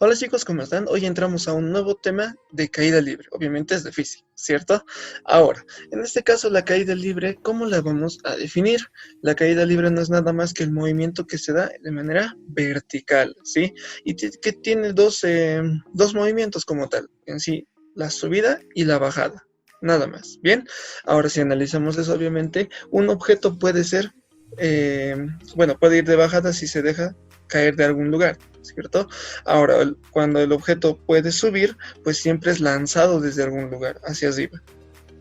Hola chicos, ¿cómo están? Hoy entramos a un nuevo tema de caída libre. Obviamente es de física, ¿cierto? Ahora, en este caso la caída libre, ¿cómo la vamos a definir? La caída libre no es nada más que el movimiento que se da de manera vertical, ¿sí? Y que tiene dos movimientos como tal, en sí, la subida y la bajada, nada más, ¿bien? Ahora, si analizamos eso, obviamente, un objeto puede ser, puede ir de bajada si se deja caer de algún lugar, ¿cierto? Ahora, cuando el objeto puede subir, pues siempre es lanzado desde algún lugar hacia arriba.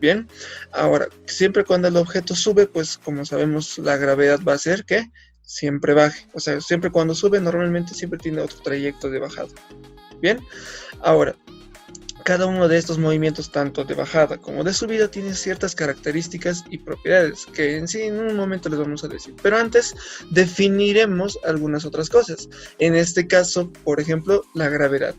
Bien, ahora, siempre cuando el objeto sube, pues como sabemos, la gravedad va a hacer que siempre baje. O sea, siempre cuando sube, normalmente siempre tiene otro trayecto de bajada. Bien, ahora, cada uno de estos movimientos, tanto de bajada como de subida, tiene ciertas características y propiedades que en sí en un momento les vamos a decir. Pero antes definiremos algunas otras cosas. En este caso, por ejemplo, la gravedad,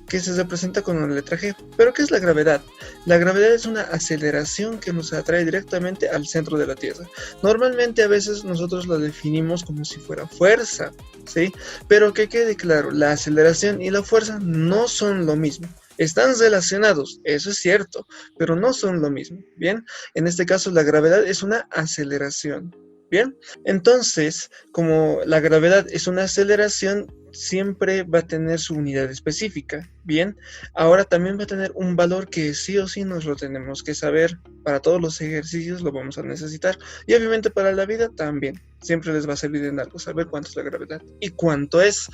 que se representa con una letra G. ¿Pero qué es la gravedad? La gravedad es una aceleración que nos atrae directamente al centro de la Tierra. Normalmente a veces nosotros la definimos como si fuera fuerza, ¿sí? Pero que quede claro, la aceleración y la fuerza no son lo mismo. Están relacionados, eso es cierto, pero no son lo mismo, ¿bien? En este caso, la gravedad es una aceleración, ¿bien? Entonces, como la gravedad es una aceleración, siempre va a tener su unidad específica, ¿bien? Ahora también va a tener un valor que sí o sí nos lo tenemos que saber. Para todos los ejercicios lo vamos a necesitar. Y obviamente para la vida también. Siempre les va a servir en algo saber cuánto es la gravedad. ¿Y cuánto es?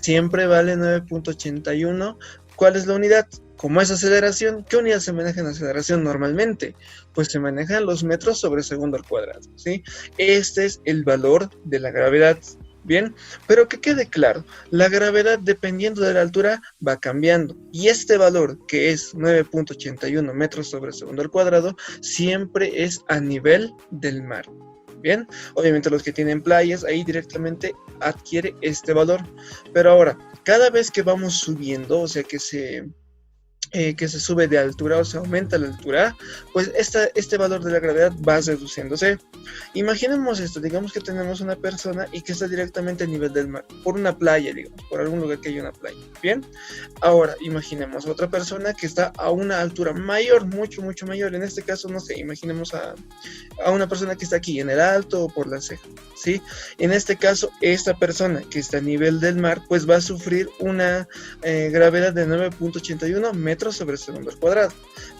Siempre vale 9.81. ¿Cuál es la unidad? Como es aceleración, ¿qué unidad se maneja en aceleración normalmente? Pues se manejan los metros sobre segundo al cuadrado, ¿sí? Este es el valor de la gravedad, ¿bien? Pero que quede claro, la gravedad dependiendo de la altura va cambiando. Y este valor, que es 9.81 metros sobre segundo al cuadrado, siempre es a nivel del mar. Bien, obviamente los que tienen playas ahí directamente adquiere este valor. Pero ahora, cada vez que vamos subiendo, o sea que se sube de altura o se aumenta la altura, pues este valor de la gravedad va reduciéndose. Imaginemos esto, digamos que tenemos una persona y que está directamente a nivel del mar, por una playa, digamos, por algún lugar que haya una playa, ¿bien? Ahora, imaginemos a otra persona que está a una altura mayor, mucho, mucho mayor, en este caso, no sé, imaginemos a una persona que está aquí en el alto o por la ceja, ¿sí? En este caso, esta persona que está a nivel del mar, pues va a sufrir una gravedad de 9.81 metros sobre segundo al cuadrado,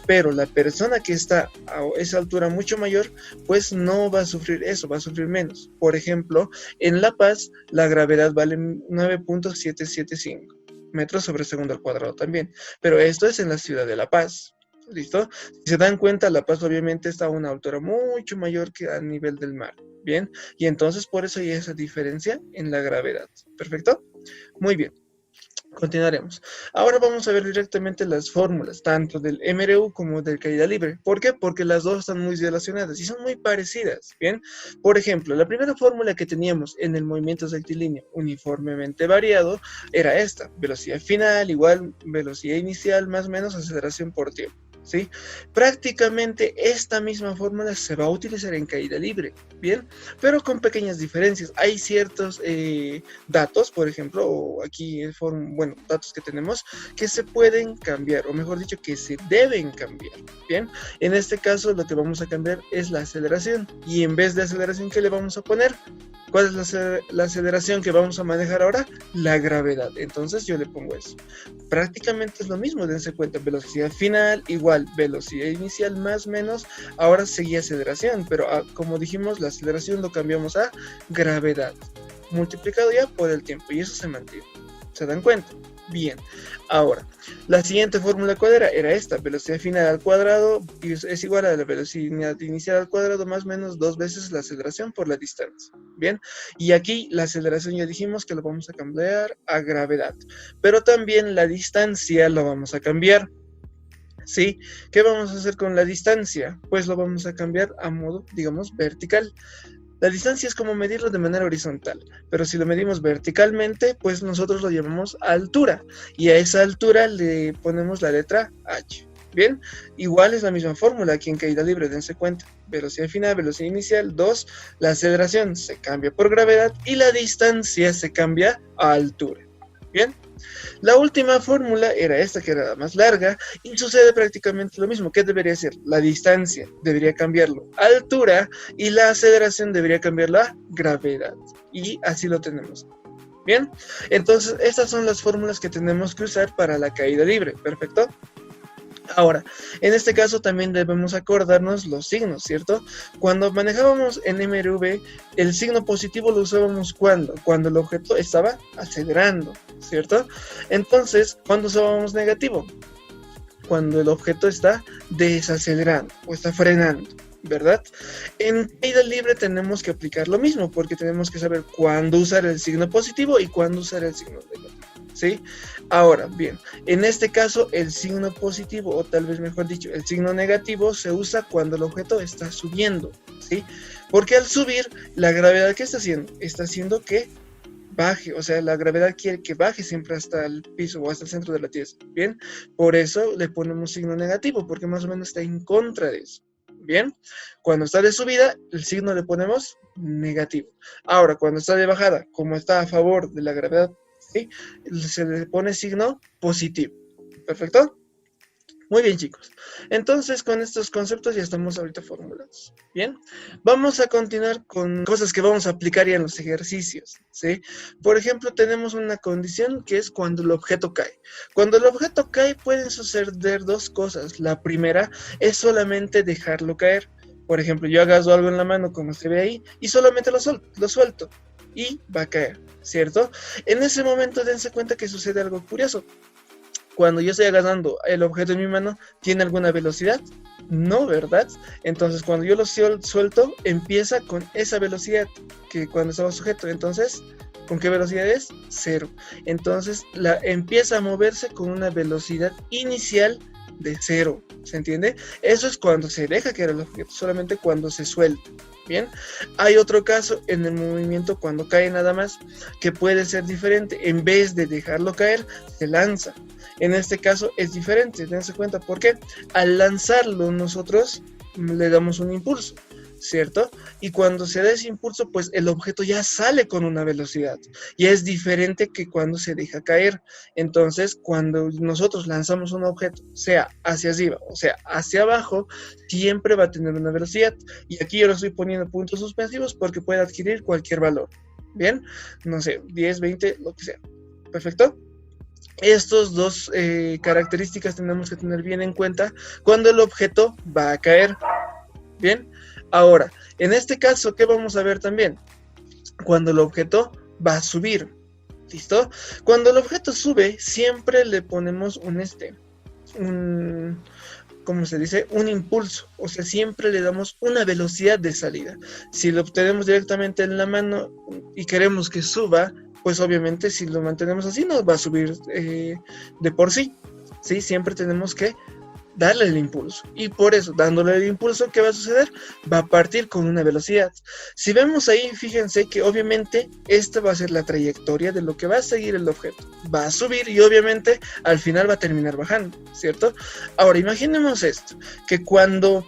pero la persona que está a esa altura mucho mayor, pues no va a sufrir eso, va a sufrir menos. Por ejemplo, en La Paz, la gravedad vale 9.775 metros sobre segundo al cuadrado también, pero esto es en la ciudad de La Paz. ¿Listo? Si se dan cuenta, La Paz obviamente está a una altura mucho mayor que a nivel del mar, ¿bien? Y entonces por eso hay esa diferencia en la gravedad. ¿Perfecto? Muy bien. Continuaremos. Ahora vamos a ver directamente las fórmulas, tanto del MRU como del caída libre. ¿Por qué? Porque las dos están muy relacionadas y son muy parecidas, ¿bien? Por ejemplo, la primera fórmula que teníamos en el movimiento rectilíneo uniformemente variado era esta: velocidad final igual velocidad inicial más o menos aceleración por tiempo. ¿Sí? Prácticamente esta misma fórmula se va a utilizar en caída libre, ¿bien? Pero con pequeñas diferencias. Hay ciertos datos, por ejemplo, aquí datos que tenemos que se pueden cambiar, o mejor dicho, que se deben cambiar, ¿bien? En este caso lo que vamos a cambiar es la aceleración, y en vez de aceleración, ¿qué le vamos a poner? ¿Cuál es la aceleración que vamos a manejar ahora? La gravedad. Entonces yo le pongo eso. Prácticamente es lo mismo, dense cuenta, velocidad final igual velocidad inicial más menos, ahora seguía aceleración, pero como dijimos, la aceleración lo cambiamos a gravedad, multiplicado ya por el tiempo, y eso se mantiene. ¿Se dan cuenta? Bien. Ahora, la siguiente fórmula, ¿cuál era? Era esta: velocidad final al cuadrado es igual a la velocidad inicial al cuadrado más o menos 2 veces la aceleración por la distancia. Bien, y aquí la aceleración ya dijimos que lo vamos a cambiar a gravedad, pero también la distancia lo vamos a cambiar. ¿Sí? ¿Qué vamos a hacer con la distancia? Pues lo vamos a cambiar a modo, digamos, vertical. La distancia es como medirlo de manera horizontal, pero si lo medimos verticalmente, pues nosotros lo llamamos altura, y a esa altura le ponemos la letra H. Bien, igual es la misma fórmula aquí en caída libre, dense cuenta. Velocidad final, velocidad inicial, 2, la aceleración se cambia por gravedad y la distancia se cambia a altura. Bien, la última fórmula era esta, que era la más larga, y sucede prácticamente lo mismo. ¿Qué debería ser? La distancia debería cambiarlo a altura y la aceleración debería cambiarlo a gravedad. Y así lo tenemos. Bien, entonces estas son las fórmulas que tenemos que usar para la caída libre. Perfecto. Ahora, en este caso también debemos acordarnos los signos, ¿cierto? Cuando manejábamos en MRV, el signo positivo lo usábamos cuando el objeto estaba acelerando, ¿cierto? Entonces, ¿cuándo usábamos negativo? Cuando el objeto está desacelerando o está frenando, ¿verdad? En caída libre tenemos que aplicar lo mismo, porque tenemos que saber cuándo usar el signo positivo y cuándo usar el signo negativo, ¿sí? Ahora, bien, en este caso el signo positivo, o tal vez mejor dicho, el signo negativo se usa cuando el objeto está subiendo, ¿sí? Porque al subir, la gravedad, ¿qué está haciendo? Está haciendo que baje, o sea, la gravedad quiere que baje siempre hasta el piso o hasta el centro de la Tierra, ¿bien? Por eso le ponemos signo negativo, porque más o menos está en contra de eso, ¿bien? Cuando está de subida, el signo le ponemos negativo. Ahora, cuando está de bajada, como está a favor de la gravedad, ¿sí? Se le pone signo positivo. ¿Perfecto? Muy bien, chicos. Entonces, con estos conceptos ya estamos ahorita formulados. Bien, vamos a continuar con cosas que vamos a aplicar ya en los ejercicios, ¿sí? Por ejemplo, tenemos una condición que es cuando el objeto cae. Cuando el objeto cae pueden suceder dos cosas. La primera es solamente dejarlo caer. Por ejemplo, yo agarro algo en la mano como se ve ahí y solamente lo suelto y va a caer, ¿cierto? En ese momento dense cuenta que sucede algo curioso. Cuando yo estoy agarrando el objeto en mi mano, ¿tiene alguna velocidad? No, ¿verdad? Entonces, cuando yo lo suelto, empieza con esa velocidad que cuando estaba sujeto. Entonces, ¿con qué velocidad es? 0. Entonces, empieza a moverse con una velocidad inicial de 0. ¿Se entiende? Eso es cuando se deja caer el objeto, solamente cuando se suelta. Bien, hay otro caso en el movimiento cuando cae nada más, que puede ser diferente. En vez de dejarlo caer, se lanza. En este caso es diferente, dense cuenta, porque al lanzarlo nosotros le damos un impulso, ¿cierto? Y cuando se da ese impulso, pues el objeto ya sale con una velocidad. Y es diferente que cuando se deja caer. Entonces, cuando nosotros lanzamos un objeto, sea hacia arriba o sea hacia abajo, siempre va a tener una velocidad. Y aquí yo lo estoy poniendo puntos suspensivos porque puede adquirir cualquier valor. ¿Bien? No sé, 10, 20, lo que sea. ¿Perfecto? Estos dos características tenemos que tener bien en cuenta cuando el objeto va a caer. Bien, ahora, en este caso, ¿qué vamos a ver también? Cuando el objeto va a subir. ¿Listo? Cuando el objeto sube, siempre le ponemos ¿cómo se dice? Un impulso. O sea, siempre le damos una velocidad de salida. Si lo obtenemos directamente en la mano y queremos que suba, pues obviamente si lo mantenemos así no va a subir de por sí, ¿sí? Siempre tenemos que darle el impulso, y por eso, dándole el impulso, ¿qué va a suceder? Va a partir con una velocidad. Si vemos ahí, fíjense que obviamente esta va a ser la trayectoria de lo que va a seguir el objeto. Va a subir y obviamente al final va a terminar bajando, ¿cierto? Ahora, imaginemos esto, que cuando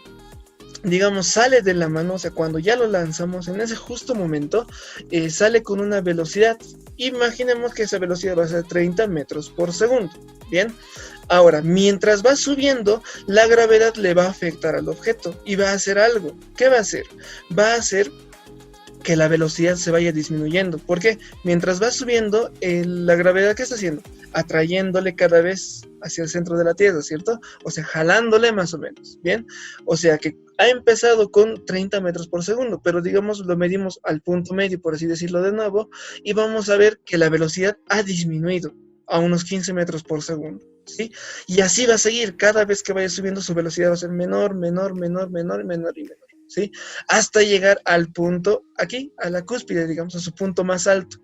digamos, sale de la mano, o sea, cuando ya lo lanzamos, en ese justo momento, sale con una velocidad. Imaginemos que esa velocidad va a ser 30 metros por segundo. Bien, ahora, mientras va subiendo, la gravedad le va a afectar al objeto y va a hacer algo. ¿Qué va a hacer? Va a hacer que la velocidad se vaya disminuyendo. Porque mientras va subiendo, la gravedad, ¿qué está haciendo? Atrayéndole cada vez hacia el centro de la Tierra, ¿cierto? O sea, jalándole más o menos, ¿bien? O sea que ha empezado con 30 metros por segundo, pero digamos lo medimos al punto medio, por así decirlo de nuevo, y vamos a ver que la velocidad ha disminuido a unos 15 metros por segundo, ¿sí? Y así va a seguir, cada vez que vaya subiendo su velocidad va a ser menor, menor, menor, menor, menor y menor, ¿sí? Hasta llegar al punto, aquí, a la cúspide, digamos, a su punto más alto.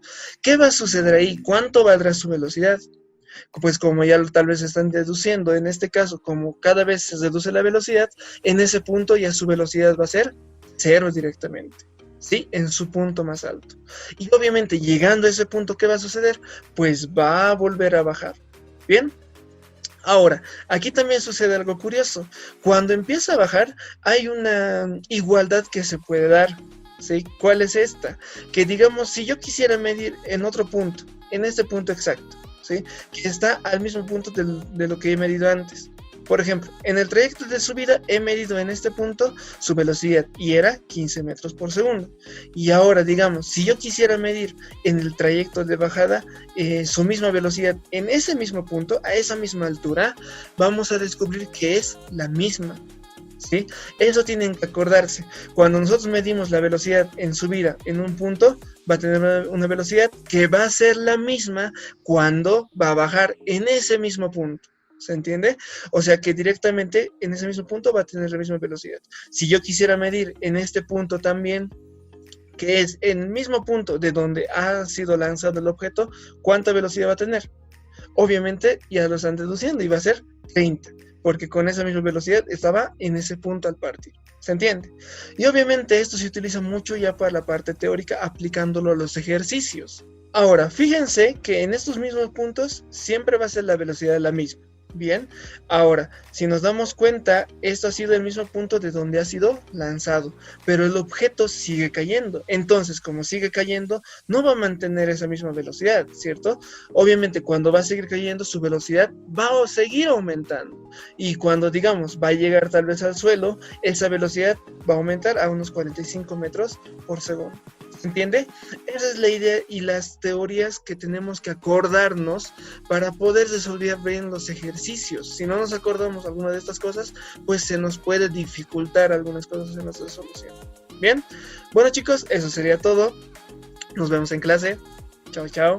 ¿Qué va a suceder ahí? ¿Cuánto valdrá su velocidad? Pues como ya tal vez están deduciendo, en este caso, como cada vez se reduce la velocidad, en ese punto ya su velocidad va a ser 0 directamente, ¿sí? En su punto más alto. Y obviamente llegando a ese punto, ¿qué va a suceder? Pues va a volver a bajar, ¿bien? Ahora, aquí también sucede algo curioso. Cuando empieza a bajar, hay una igualdad que se puede dar, ¿sí? ¿Cuál es esta? Que digamos, si yo quisiera medir en otro punto, en este punto exacto, ¿sí? Que está al mismo punto de lo que he medido antes. Por ejemplo, en el trayecto de subida he medido en este punto su velocidad y era 15 metros por segundo. Y ahora, digamos, si yo quisiera medir en el trayecto de bajada su misma velocidad en ese mismo punto, a esa misma altura, vamos a descubrir que es la misma. ¿Sí? Eso tienen que acordarse. Cuando nosotros medimos la velocidad en subida en un punto, va a tener una velocidad que va a ser la misma cuando va a bajar en ese mismo punto. ¿Se entiende? O sea que directamente en ese mismo punto va a tener la misma velocidad. Si yo quisiera medir en este punto también, que es en el mismo punto de donde ha sido lanzado el objeto, ¿cuánta velocidad va a tener? Obviamente ya lo están deduciendo y va a ser 30, porque con esa misma velocidad estaba en ese punto al partir. ¿Se entiende? Y obviamente esto se utiliza mucho ya para la parte teórica aplicándolo a los ejercicios. Ahora, fíjense que en estos mismos puntos siempre va a ser la velocidad la misma. Bien, ahora, si nos damos cuenta, esto ha sido el mismo punto de donde ha sido lanzado, pero el objeto sigue cayendo. Entonces, como sigue cayendo, no va a mantener esa misma velocidad, ¿cierto? Obviamente, cuando va a seguir cayendo, su velocidad va a seguir aumentando. Y cuando, digamos, va a llegar tal vez al suelo, esa velocidad va a aumentar a unos 45 metros por segundo. ¿Se entiende? Esa es la idea y las teorías que tenemos que acordarnos para poder resolver bien los ejercicios. Si no nos acordamos alguna de estas cosas, pues se nos puede dificultar algunas cosas en nuestra resolución. Bien, bueno chicos, eso sería todo. Nos vemos en clase. Chao, chao.